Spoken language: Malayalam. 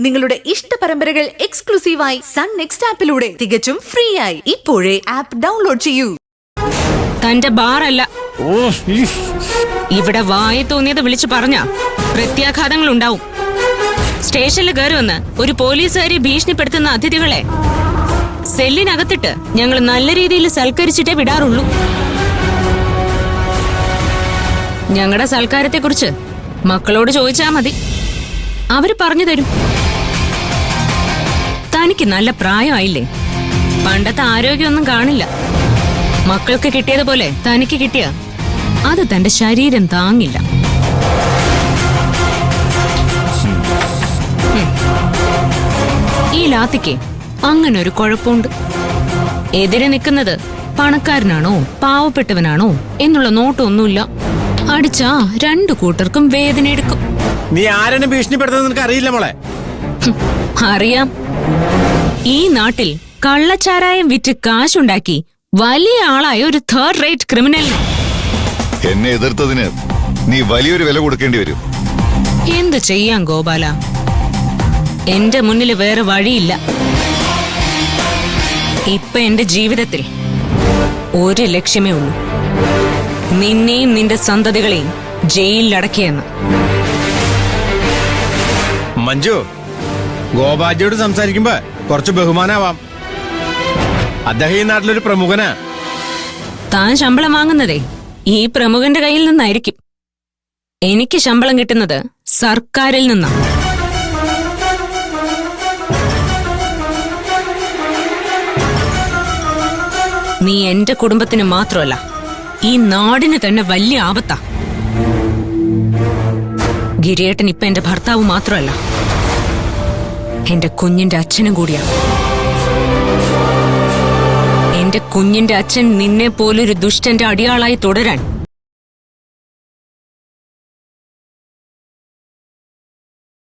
നിങ്ങളുടെ ഇഷ്ട പരമ്പരകൾ എക്സ്ക്ലൂസീവായി സൺ നെക്സ്റ്റ് ആപ്പിലൂടെ തികച്ചും ഫ്രീ ആയി ഇപ്പോഴേ ആപ്പ് ഡൗൺലോഡ് ചെയ്യൂ. തന്റെ ബാറല്ല, ഇവിടെ വായി തോന്നിയത് വിളിച്ചു പറഞ്ഞ പ്രത്യാഘാതങ്ങൾ ഉണ്ടാവും. സ്റ്റേഷനിൽ കയറി വന്ന് ഒരു പോലീസുകാരെ ഭീഷണിപ്പെടുത്തുന്ന അതിഥികളെ സെല്ലിനകത്തിട്ട് ഞങ്ങൾ നല്ല രീതിയിൽ സൽക്കരിച്ചിട്ടേ വിടാറുള്ളൂ. ഞങ്ങളുടെ സൽക്കാരത്തെക്കുറിച്ച് മക്കളോട് ചോദിച്ചാ മതി, അവര് പറഞ്ഞു തരും. തനിക്ക് നല്ല പ്രായമായില്ലേ, പണ്ടത്തെ ആരോഗ്യമൊന്നും കാണില്ല. മക്കൾക്ക് കിട്ടിയതുപോലെ തനിക്ക് കിട്ടിയ അത് തന്റെ ശരീരം താങ്ങില്ല. ഈ ലാത്തിക്ക് അങ്ങനെ ഒരു കുഴപ്പമുണ്ട്. എതിരെ നിൽക്കുന്നത് പണക്കാരനാണോ പാവപ്പെട്ടവനാണോ എന്നുള്ള നോട്ടൊന്നുമില്ല. അടിച്ചാ രണ്ടു കൂട്ടർക്കും വേദന എടുക്കും. നീ ആരെന്നെ ഭീഷണിപ്പെടുത്തുന്നത് നിനക്ക് അറിയില്ല മോളെ? അറിയാം. ഈ നാട്ടിൽ കള്ളച്ചാരായം വിറ്റ് കാശുണ്ടാക്കി വലിയ ആളായ ഒരു തേർഡ് റേറ്റ് ക്രിമിനൽ. എന്നെ എതിർത്തതിന് നീ വലിയൊരു വില കൊടുക്കേണ്ടി വരും. എന്ത് ചെയ്യാൻ ഗോപാല, എന്റെ മുന്നിൽ വേറെ വഴിയില്ല. ഇപ്പൊ എന്റെ ജീവിതത്തിൽ ഒരു ലക്ഷ്യമേ ഉള്ളൂ, നിന്നെയും നിന്റെ സന്തതികളെയും ജയിലിലടക്കിയെന്ന്. മഞ്ജു, ഗോപാജിയോട് സംസാരിക്കുമ്പോ കുറച്ച് ബഹുമാനാവാം. അദ്ദേഹം ഈ നാട്ടിലൊരു പ്രമുഖനാ. താൻ ശമ്പളം വാങ്ങുന്നതേ ഈ പ്രമുഖന്റെ കയ്യിൽ നിന്നായിരിക്കും. എനിക്ക് ശമ്പളം കിട്ടുന്നത് സർക്കാരിൽ നിന്നാണ്. നീ എന്റെ കുടുംബത്തിന് മാത്രമല്ല, ഈ നാടിന് തന്നെ വലിയ ആപത്താ. ഗിരിയേട്ടൻ ഇപ്പൊ എന്റെ ഭർത്താവ് മാത്രമല്ല, എന്റെ കുഞ്ഞിന്റെ അച്ഛനും കൂടിയാണ്. എന്റെ കുഞ്ഞിന്റെ അച്ഛൻ നിന്നെ പോലൊരു ദുഷ്ടന്റെ അടിയാളായി തുടരാൻ